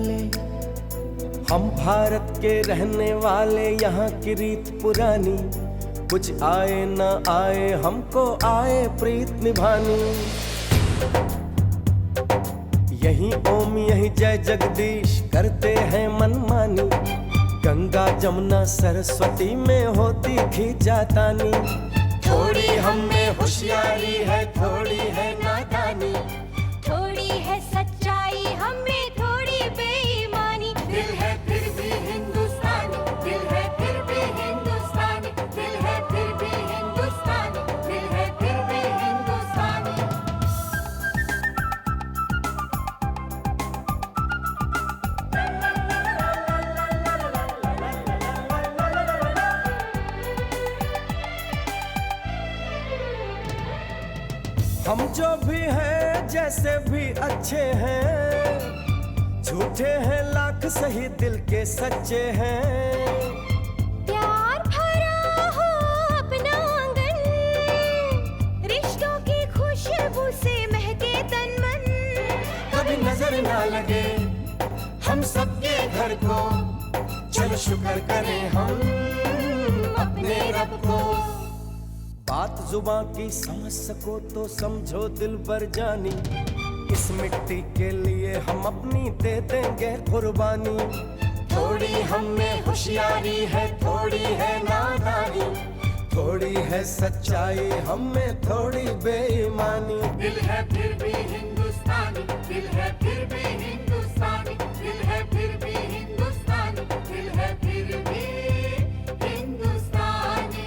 वाले, हम भारत के रहने वाले, यहाँ की रीत पुरानी, कुछ आए ना आए हमको आए प्रीत निभानी। यही ओम यही जय जगदीश करते हैं मनमानी, गंगा जमुना सरस्वती में होती खींचातानी। थोड़ी हम में होशियारी है, थोड़ी है नादानी, थोड़ी है सच्चाई हमें थोड़ी बेईमानी। दिल है फिर भी हिंदुस्तानी, दिल है फिर भी हिंदुस्तानी, दिल है फिर भी हिंदुस्तानी, दिल है फिर भी हिंदुस्तानी। हम जो भी हैं जैसे भी अच्छे हैं, झूठे हैं लाख सही दिल के सच्चे हैं। प्यार भरा हो अपना आंगन, रिश्तों की खुशबू से महके तन मन। कभी नजर ना लगे हम सबके घर को, चलो शुक्र करें हम अपने रब को। बात जुबां की समझ सको तो समझो दिल भर जानी, इस मिट्टी के लिए हम अपनी दे देंगे कुर्बानी। थोड़ी हम में होशियारी है, थोड़ी है नादानी, थोड़ी है सच्चाई हम में थोड़ी बेईमानी। दिल है फिर भी हिंदुस्तानी, दिल है फिर भी हिंदुस्तानी, दिल है फिर भी हिंदुस्तानी, दिल है फिर भी हिंदुस्तानी।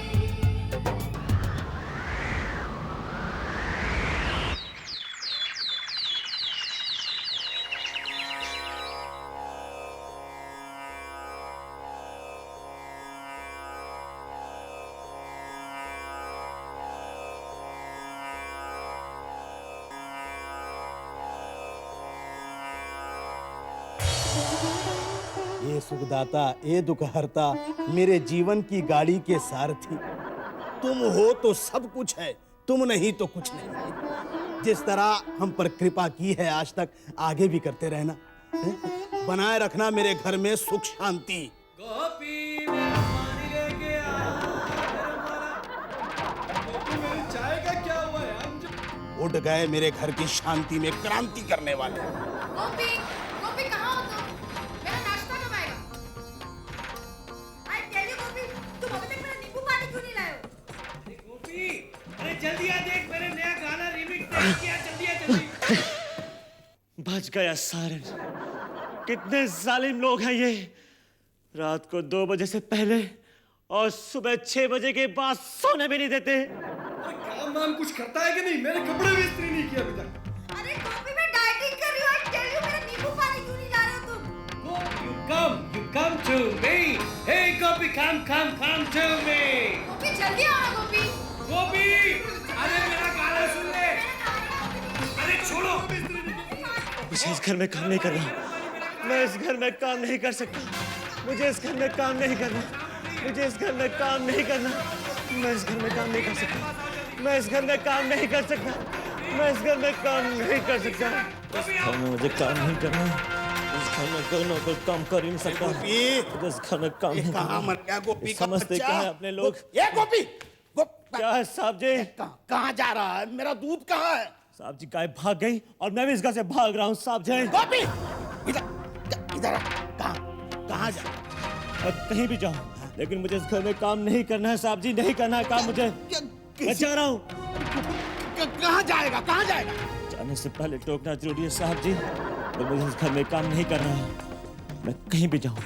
ये सुखदाता, ये दुखहर्ता, मेरे जीवन की गाड़ी के सारथी, तुम हो तो सब कुछ है, तुम नहीं तो कुछ नहीं। जिस तरह हम पर कृपा की है आज तक, आगे भी करते रहना, हैं? बनाए रखना मेरे घर में सुख शांति। गोपी मेरा पानी लेके आ, गोपी मेरी चाय का क्या हुआ यार? उठ गए मेरे घर की शांति में क्रांति करने वाले। गोपी, गोपी कहाँ हो तुम? मेरा नाश्ता कब आएगा? I tell you गोपी, तुम अभी तक मेरा नींबू पानी क्यों नहीं लाए हो? अरे गोपी, अरे जल्दी आ, देख मैंने नया गाना रिमिक्स किया, जल्दी आ जल्दी। बच गया सारन। कितने जालिम लोग हैं ये, रात को 2 बजे से पहले और सुबह 6 बजे के बाद सोने भी नहीं देते। काम वाम कुछ करता है कि नहीं? मेरे कपड़े भी इस्त्री नहीं किए अभी तक। अरे गोपी मैं डाइटिंग कर रही हूँ। I tell you मेरा नींबू पानी क्यों नहीं ला रहे हो तुम? You come to me. Hey Gopi, come to me. गोपी जल्दी आओ ना गोपी। गोपी, अरे मेरा गाना सुन ले। अरे छोड़ो, मुझे इस घर में काम नहीं करना, मैं इस घर में काम नहीं कर सकता, मुझे इस घर में काम नहीं करना, मुझे इस घर में काम नहीं करना, मैं इस घर में काम नहीं कर सकता, मैं इस घर में काम नहीं कर सकता, मैं इस घर में काम नहीं कर सकता, इस घर में मुझे काम नहीं करना, इस घर में कोई ना कोई काम कर ही नहीं सकता, इस घर में काम नहीं कहाँ मर गया गोपी का समझते बच्चा? क्या है अपने लोग? ये गोपी, क्या है साहब जी? कहाँ जा रहा है? मेरा दूध कहाँ है? साहब जी गाय भाग गई और मैं भी इस घर से भाग रहा हूँ साहब जी। गोपी, इधर इधर आ। कहाँ जा? अब कहीं भी जाऊँ, लेकिन मुझे इस घर में काम नहीं करना है साहब जी, नहीं करना है काम मुझे। मैं जा रहा हूँ। कहाँ जाएगा? कहाँ जाएगा? जाने से पहले टोकना जरूरी है साहब जी, और मुझे इस घर में काम नहीं करना है। मैं कहीं भी जाऊँ,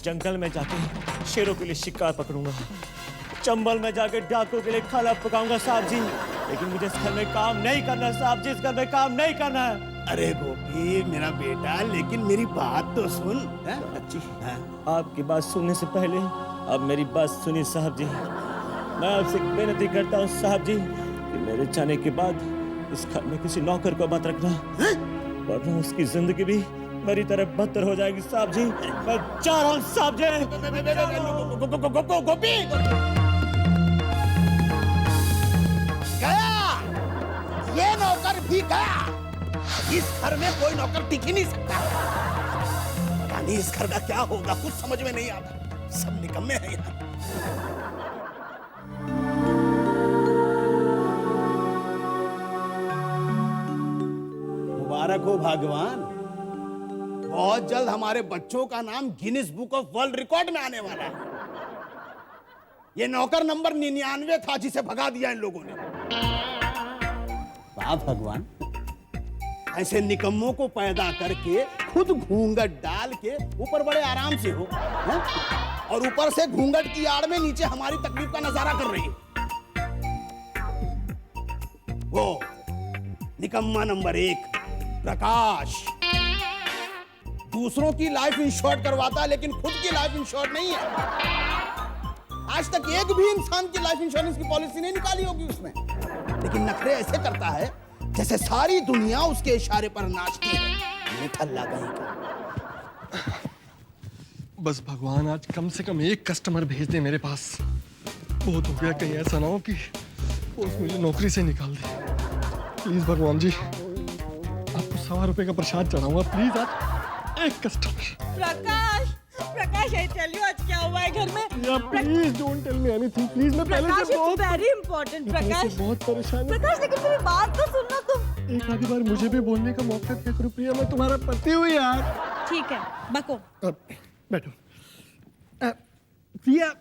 जंगल में जाके शेरों के लिए शिकार पकड़ूंगा, चंबल में जाके डाकुओं के लिए खाना पकाऊंगा साहब जी, लेकिन मुझे इस घर में काम नहीं करना है साहब जी, इस घर में काम नहीं करना है। अरे गोपी मेरा बेटा, लेकिन मेरी बात तो सुन। जी आपकी बात सुनने से पहले अब मेरी बात सुनिए साहब जी। मैं आपसे विनती करता हूँ साहब जी कि मेरे जाने के बाद इस घर में किसी नौकर को मत रखना, वरना उसकी जिंदगी भी मेरी तरह बदतर हो जाएगी साहब जी। मैं जा रहा हूँ साहब जी। गोपी गया, ये नौकर भी गया। इस घर में कोई नौकर टिक ही नहीं सकता। नहीं इस घर का क्या होगा कुछ समझ में नहीं आता, सब निकम्मे हैं यहाँ। मुबारक हो भगवान, बहुत जल्द हमारे बच्चों का नाम Guinness book of world record में आने वाला है। ये नौकर नंबर 99 था जिसे भगा दिया इन लोगों ने। वाह भगवान, ऐसे निकम्मों को पैदा करके खुद घूंघट डाल के ऊपर बड़े आराम से हो है? और ऊपर से घूंघट की आड़ में नीचे हमारी तकलीफ का नजारा कर रही है। वो निकम्मा नंबर 1 प्रकाश, दूसरों की लाइफ इंश्योर करवाता है लेकिन खुद की लाइफ इंश्योर नहीं है। आज तक एक भी इंसान की लाइफ इंश्योरेंस की पॉलिसी नहीं निकाली होगी उसने, लेकिन नखरे ऐसे करता है जैसे सारी दुनिया उसके इशारे पर नाचती है। निठल्ला कहीं का। बस भगवान आज कम से कम एक कस्टमर भेज दे मेरे पास। बहुत हो गया, कहीं ऐसा ना हो कि वो मुझे नौकरी से निकाल दे। प्लीज भगवान जी, आपको 100 रुपए का प्रसाद चढ़ाऊंगा, प्लीज आज एक customer. Prakash, Prakash I tell you आज क्या हुआ है घर में। Please don't tell me anything please. मैं पहले प्रकाश से बहुत वेरी इंपॉर्टेंट प्रकाश। बहुत परेशान हूं प्रकाश लेकिन मेरी बात तो सुनना तुम। एक आधी बार मुझे भी बोलने का मौका दिया करो प्रिया, मैं तुम्हारा पति हूँ यार। ठीक है बको। बैठो। प्रिया,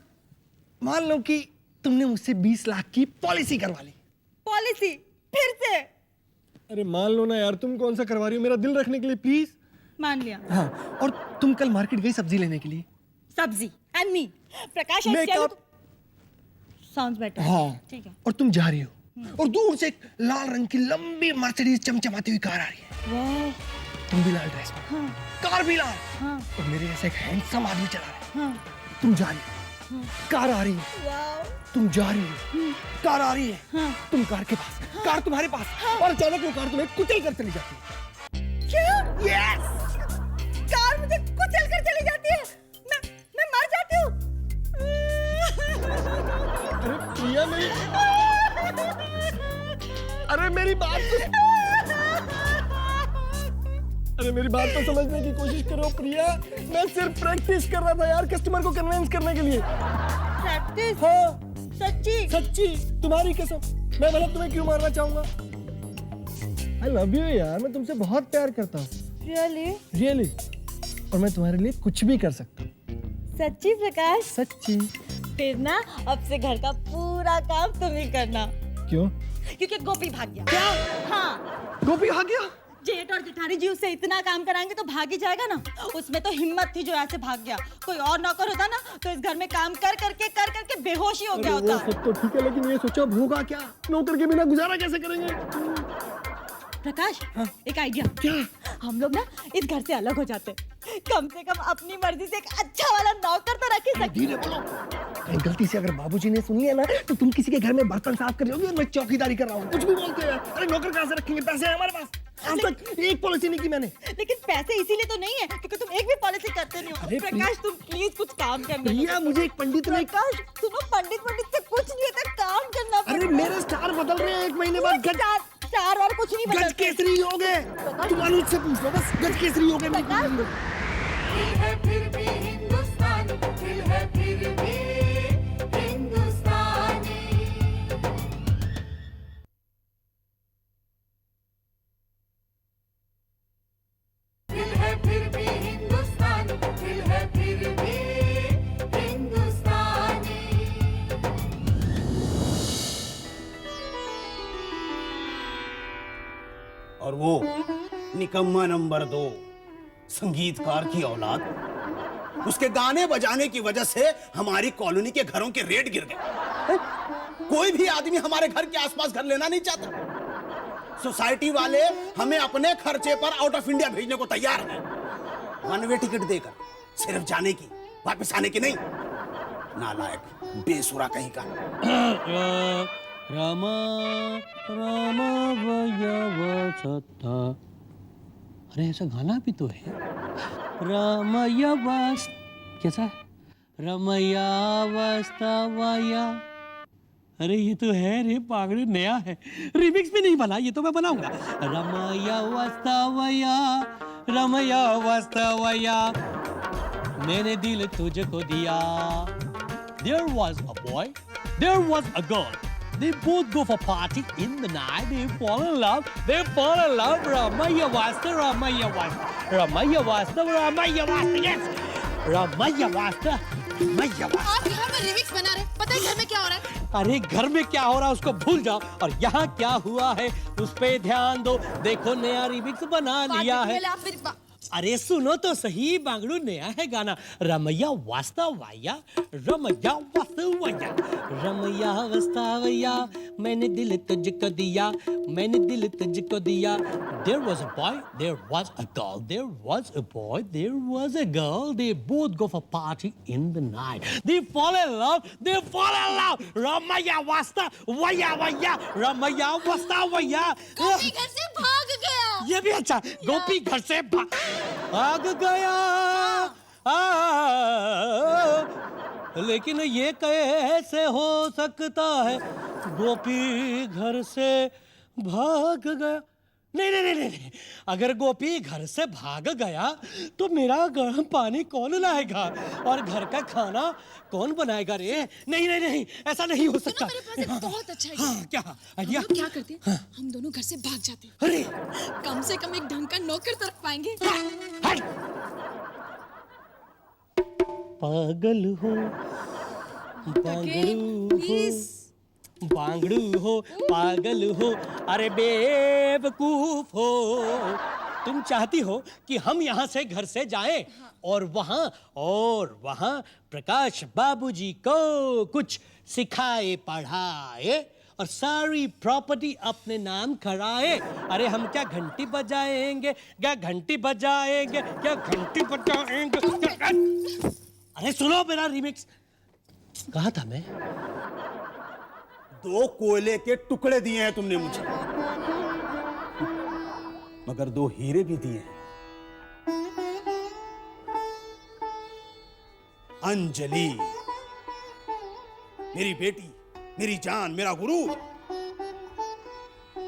मान लो कि तुमने मुझसे 20 लाख की पॉलिसी करवा ली। पॉलिसी फिर से? अरे मान लो ना यार, तुम कौन सा करवा रही हो मेरा दिल रखने के लिए, प्लीज। मान लिया। हाँ, और तुम कल मार्केट गई सब्जी लेने के लिए। सब्जी and me. Prakash I tell you sounds better. हाँ ठीक है। और तुम जा रही हो और दूर से एक लाल रंग की लंबी मर्सिडीज चमचमाती हुई कार आ रही है। वाह। तुम भी लाल ड्रेस में। हाँ। कार भी लाल। हाँ। और मेरे जैसे एक हैंडसम आदमी चला रहा है। हाँ। तुम जा रही हो, कार आ रही है, वाओ। तुम जा रही हो, कार आ रही है, हाँ। तुम कार के पास, कार तुम्हारे पास, और अचानक वो कार तुम्हें कुचल कर चली जाती है। क्या? यस। कार मुझे कुचल कर चली जाती है। मैं मर जाती हूँ। अरे प्रिया मेरी, अरे मेरी बात तो, अरे मेरी बात तो समझने की कोशिश करो प्रिया। मैं सिर्फ प्रैक्टिस कर रहा था यार, कस्टमर को कन्विंस करने के लिए। प्रैक्टिस? हाँ सच्ची? सच्ची, तुम्हारी कसम। मैं भला तुम्हें क्यों मारना चाहूंगा? आई लव यू यार, मैं तुमसे बहुत प्यार करता हूँ। रियली? रियली। और मैं तुम्हारे लिए कुछ भी कर सकता हूँ। सच्ची प्रकाश? सच्ची। फिर ना अब से घर का पूरा काम तुम ही करना। क्यों? क्योंकि गोपी भाग गया। क्या? हाँ। गोपी आ गया? जेठ और जेठानी जी उससे इतना काम कराएंगे तो भाग ही जाएगा ना। उसमें तो हिम्मत थी जो यहाँ से भाग गया। कोई और नौकर होता ना तो इस घर में काम कर करके बेहोश ही हो गया होता। वो सब तो ठीक है, लेकिन ये सोचो अब होगा क्या? नौकर के बिना गुजारा कैसे करेंगे? प्रकाश, हाँ? एक आइडिया। क्या? हम लोग ना इस घर से अलग हो जाते, कम से कम अपनी मर्जी से एक अच्छा वाला नौकर तो रख ही सकते। धीरे बोलो, कहीं गलती से अगर बाबूजी ने सुन लिया ना तो तुम किसी के घर में बर्तन साफ कर रहे होगे और मैं चौकीदारी कर रहा हूँ। कुछ भी बोलते हैं। अरे नौकर कहाँ से रखेंगे? पैसे हैं हमारे पास। आज तक एक पॉलिसी नहीं की मैंने। लेकिन पैसे इसीलिए तो नहीं है क्योंकि तुम एक भी पॉलिसी करते नहीं हो। अरे प्रकाश तुम प्लीज कुछ काम करना। भैया मुझे एक पंडित ने, प्रकाश सुनो, पंडित से कुछ नहीं होता, काम करना अरे पड़ेगा। मेरे स्टार बदल रहे हैं 1 महीने बाद। स्टार और कुछ नहीं गज बदलते। केसरी हो गए। तुम अनुज से पूछ लो बस, गज केसरी हो गए। प्रकाश दिल है फिर भी हिंदुस्तानी, दिल है फिर भी हिंदुस्तानी। दिल है फिर भी हिंदुस्तानी, दिल है फिर भी हिंदुस्तानी। और वो निकम्मा नंबर 2 संगीतकार की औलाद, उसके गाने बजाने की वजह से हमारी कॉलोनी के घरों के रेट गिर गए। कोई भी आदमी हमारे घर के आसपास घर लेना नहीं चाहता। सोसाइटी वाले हमें अपने खर्चे पर आउट ऑफ इंडिया भेजने को तैयार हैं। 1 वे टिकट देकर, सिर्फ जाने की, वापस आने की नहीं। नालायक, बेसुरा कहीं का। रामा रामा वयवसता। अरे ऐसा गाना भी तो है। रमया वस्त, कैसा है? रमया वस्तवया। अरे ये तो है रे पागड़े, नया है, रिमिक्स भी नहीं बना, ये तो मैं बनाऊंगा। रमया वस्तवया, रमया वस्तवया। मैंने दिल तुझको दिया. There was a boy, there was a girl. They both go for party in the night. They fall in love. They fall in love. Ramaya Vasta, Ramaya Vasta, Ramaya Vasta, Ramaya Vasta. Yes, Ramaya Vasta, Ramaya Vasta. आप घर में remix बना रहे, पता है घर में क्या हो रहा है? अरे घर में क्या हो रहा है उसको भूल जाओ और यहाँ क्या हुआ है उस पे ध्यान दो. देखो नया रिमिक्स बना लिया है. पहले आप मेरी अरे सुनो तो सही, बांगड़ू नया है गाना. रमैया वास्तवैया, रमैया वास्तवैया, रमैया वास्तवैया, मैंने दिल तुझको दिया, मैंने दिल तुझको दिया. There was a boy, there was a girl, there was a boy, there was a girl. They both go for party in the night. They fall in love, they fall in love. Ramaya वास्तवैया, वैया, रमैया वास्तवैया. गोपी घर से भाग गया. ये भी अच्छा. गोपी घर से भाग गया. लेकिन ये कैसे हो सकता है गोपी घर से भाग गया. नहीं नहीं नहीं नहीं, अगर गोपी घर से भाग गया तो मेरा गर्म पानी कौन लाएगा और घर का खाना कौन बनाएगा रे. नहीं नहीं नहीं, ऐसा नहीं हो सकता. मेरे पास एक बहुत अच्छा आइडिया. हाँ, क्या आइडिया? हम लोग क्या करते हैं? हम दोनों घर से भाग जाते हैं. अरे कम से कम एक ढंग का नौकर तो रख पाएंगे. हट! पागल हो, बांगड़ू हो, बांगड़ू हो, पागल हो, अरे बेवकूफ हो. तुम चाहती हो कि हम यहाँ से घर से जाएं और वहाँ प्रकाश बाबूजी को कुछ सिखाए पढ़ाए और सारी प्रॉपर्टी अपने नाम कराए. अरे हम क्या घंटी बजाएंगे, क्या घंटी बजाएंगे, क्या घंटी बजाएंगे. अरे सुनो मेरा रिमिक्स. कहा था मैं? 2 कोयले के टुकड़े दिए हैं तुमने मुझे, मगर 2 हीरे भी दिए हैं. अंजलि मेरी बेटी, मेरी जान, मेरा गुरु.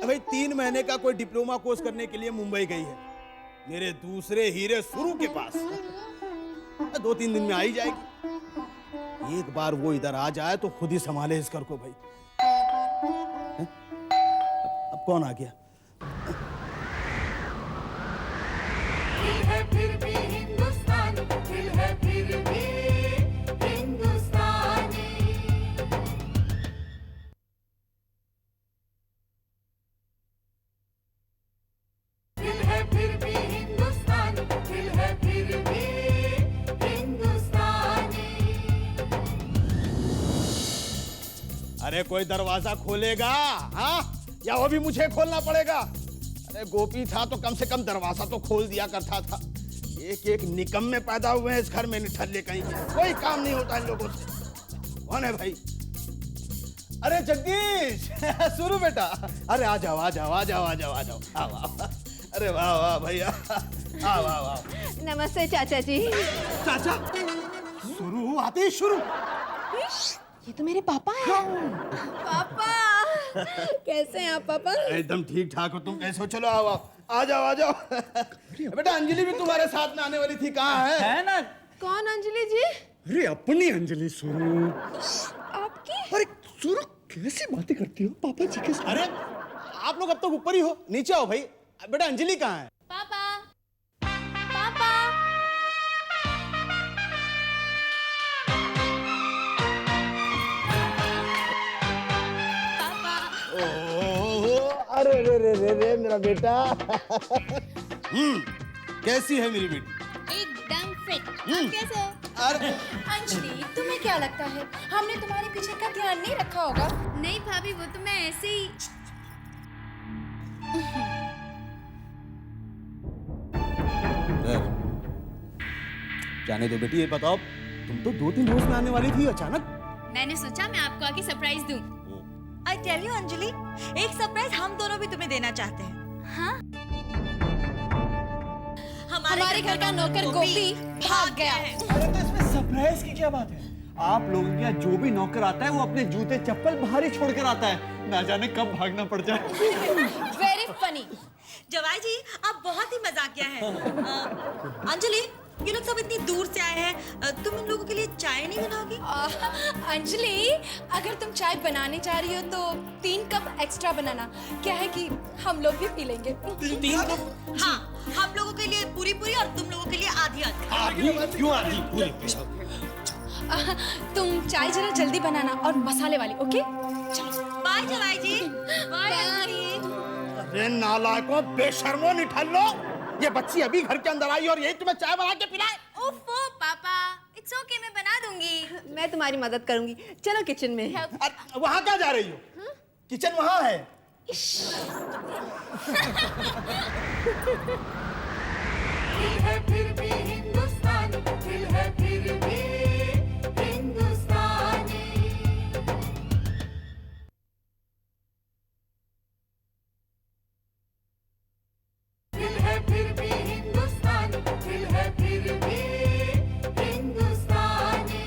भाई 3 महीने का कोई डिप्लोमा कोर्स करने के लिए मुंबई गई है. मेरे दूसरे हीरे सुरु के पास 2-3 दिन में आ ही जाएगी. एक बार वो इधर आ जाए तो खुद ही संभाले इस घर को. भाई अब कौन आ गया? दिल है फिर भी हिंदुस्तान, दिल है फिर भी हिंदुस्तानी. दिल है फिर भी हिंदुस्तान, दिल है फिर भी हिंदुस्तानी. अरे कोई दरवाजा खोलेगा? हाँ, या वो भी मुझे खोलना पड़ेगा? अरे गोपी था तो कम से कम दरवाजा तो खोल दिया करता था. एक एक निकम्मे पैदा हुए हैं इस घर में, निठल्ले कहीं के. कोई काम नहीं होता इन लोगों से. कौन है भाई? अरे जगदीश सुरु बेटा, अरे आ जाओ आ जाओ आ जाओ आ जाओ आ जाओ. आओ आओ. अरे वाह वाह भैया, आओ आओ आओ. नमस्ते चाचा जी. चाचा शुरू आते ही शुरू. ये तो मेरे पापा हैं. पापा कैसे हैं आप पापा? एकदम ठीक ठाक हो. तुम कैसे हो? चलो आओ आओ, आ जाओ आ जाओ. बेटा अंजलि भी तुम्हारे साथ में आने वाली थी, कहाँ है ना? कौन अंजलि जी? अरे अपनी अंजलि सुरू. आपकी? अरे सुरू कैसी बातें करती हो पापा जी के साथ? अरे आप लोग अब तक ऊपर ही हो, नीचे आओ भाई. बेटा अंजलि कहाँ है? पापा पापा अरे रे रे रे रे मेरा बेटा. कैसी है मेरी बेटी? एकदम फिट. आप कैसे हैं? अरे अंजलि तुम्हें क्या लगता है हमने तुम्हारे पीछे का ध्यान नहीं रखा होगा? नहीं भाभी, वो तो मैं ऐसे ही. जाने दो बेटी. ये बताओ, तुम तो 2-3 रोज में आने वाली थी, अचानक? मैंने सोचा मैं आपको आके सरप्राइज दूं. आई टेल यू अंजलि, एक सरप्राइज हम दोनों भी तुम्हें देना चाहते हैं. हाँ? हमारे घर का नौकर गोपी भाग गया है. अरे तो इसमें सरप्राइज की क्या बात है? आप लोगों के यहाँ जो भी नौकर आता है वो अपने जूते चप्पल बाहर ही छोड़कर आता है. ना जाने कब भागना पड़ जाए. Very funny. जवाई जी आप बहुत ही मजाकिया हैं. अंजलि ये लोग सब इतनी दूर से आए हैं, तुम इन लोगों के लिए चाय नहीं बनाओगी? अंजलि, अगर तुम चाय बनाने जा रही हो तो 3 कप एक्स्ट्रा बनाना। क्या है कि हम लोग भी पी लेंगे। 3 कप? हाँ, हम लोगों के लिए पूरी पूरी और तुम लोगों के लिए आधी आधी। क्यों आधी? पूरी? तुम चाय जरा जल्दी बनाना और मसाले वाली, ओके? बाय जवाई जी। बाय। अरे नालायकों, बेशर्मो, निठल्लो, ये बच्ची अभी घर के अंदर आई और यही तुम्हें चाय बना के पिलाए? ओफो पापा, इट्स ओके, मैं बना दूंगी। मैं तुम्हारी मदद करूंगी। चलो किचन में। वहां क्या जा रही हो? किचन वहां है। दिल है फिर भी हिंदुस्तानी, दिल है फिर भी हिंदुस्तानी। दिल है फिर भी हिंदुस्तानी, दिल है फिर भी हिंदुस्तानी।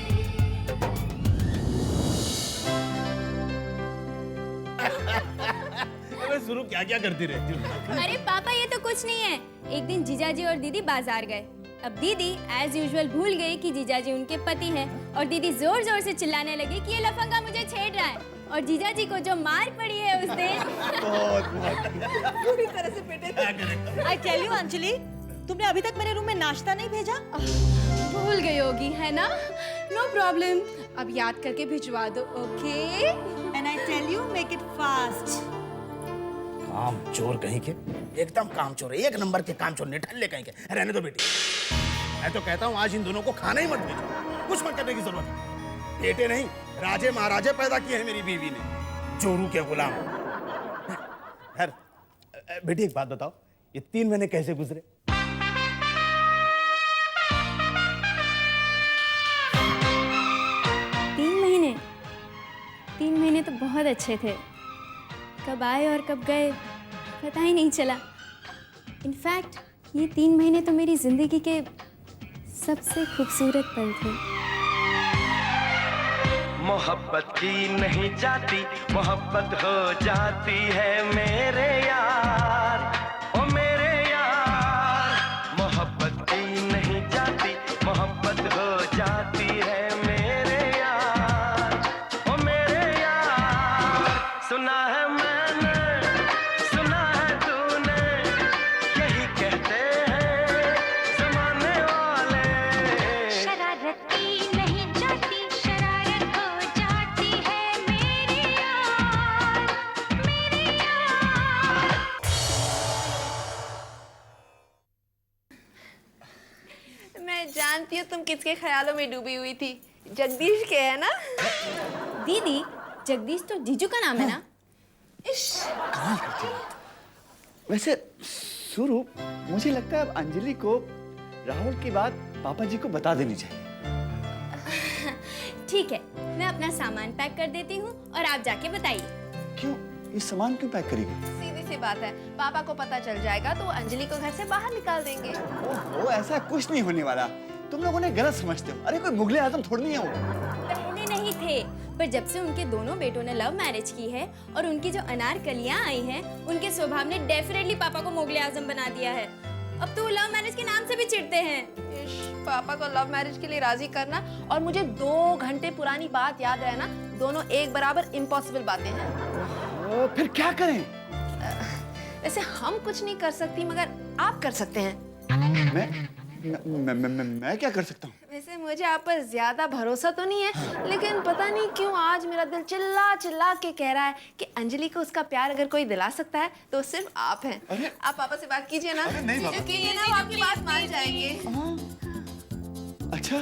शुरू क्या क्या करती रहती हो? अरे पापा, ये तो कुछ नहीं है। एक दिन जीजाजी और दीदी बाजार गए। अब दीदी एज यूजुअल भूल गई कि जीजाजी उनके पति हैं और दीदी जोर जोर से चिल्लाने लगी कि ये लफंगा मुझे छेड़ रहा है। और जीजाजी को जो मार पड़ी है उस दिन, पूरी तरह से पिटे। आई टेल यू अंजलि, तुमने अभी तक मेरे रूम में नाश्ता नहीं भेजा? भूल गई होगी, है ना? नो प्रॉब्लम, अब याद करके भिजवा दो, okay? And I tell you, make it fast. काम चोर कहीं के, एकदम काम चोर है, 1 नंबर के काम चोर, निठल्ले कहीं के। रहने दो बेटी, मैं तो कहता हूँ आज इन दोनों को खाना ही मत भेजो, कुछ मत करने की जरूरत है। बेटे नहीं, राजे महाराजे पैदा किए हैं मेरी बीवी ने, चोरू के गुलाम। खैर बेटी, एक बात बताओ, ये 3 महीने कैसे गुजरे? तीन महीने तो बहुत अच्छे थे। कब आए और कब गए पता ही नहीं चला। इनफैक्ट ये 3 महीने तो मेरी जिंदगी के सबसे खूबसूरत पल थे। मोहब्बत की नहीं जाती, मोहब्बत हो जाती है मेरे यार, ओ मेरे यार। मोहब्बत की नहीं जाती, मोहब्बत हो जाती है मेरे यार, ओ मेरे यार। सुना है मैंने, सुना है तूने, यही कहते हैं जमाने वाले। शरारत की नहीं जाती, शरारत हो जाती है मेरे यार, मेरे यार। मैं जानती हूँ तुम किसके ख्यालों में डूबी हुई थी। जगदीश के, है ना? दीदी, जगदीश तो जीजू का नाम है ना? वैसे स्वरूप, मुझे लगता है अब अंजलि को राहुल की बात पापा जी को बता देनी चाहिए। ठीक है, मैं अपना सामान पैक कर देती हूँ और आप जाके बताइए। क्यों? ये सामान क्यों पैक करेगी? सीधी सी बात है, पापा को पता चल जाएगा तो वो अंजलि को घर से बाहर निकाल देंगे। ओहो, ऐसा कुछ नहीं होने वाला। तुम लोगों ने गलत समझते हो। अरे कोई मुगले आजम थोड़ी नहीं है वो। पहले नहीं थे, पर जब से उनके दोनों बेटों ने लव मैरिज की है और उनकी जो अनारकलियां आई हैं, उनके स्वभाव ने डेफिनेटली पापा को मुगले आजम बना दिया है। अब तो वो लव मैरिज के नाम से भी चिढ़ते हैं। पापा को लव मैरिज के लिए राजी करना और मुझे 2 घंटे पुरानी बात याद रहना, दोनों एक बराबर इम्पॉसिबल बातें हैं। फिर क्या करें? वैसे हम कुछ नहीं कर सकती, मगर आप कर सकते हैं। मैं क्या कर सकता हूँ? वैसे मुझे आप पर ज्यादा भरोसा तो नहीं है, लेकिन पता नहीं क्यों आज मेरा दिल चिल्ला चिल्ला के कह रहा है कि अंजलि को उसका प्यार अगर कोई दिला सकता है तो सिर्फ आप हैं। आप पापा से बात कीजिए ना। नहीं बाबा। कीजिए ना, वो आपकी बात मान जाएंगे। अच्छा,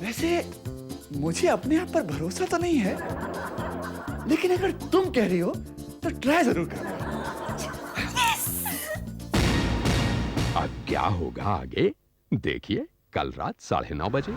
वैसे मुझे अपने आप पर भरोसा तो नहीं है, लेकिन अगर तुम कह रही हो तो ट्राई जरूर करूंगा। अब क्या होगा आगे देखिए कल रात 9:30 बजे।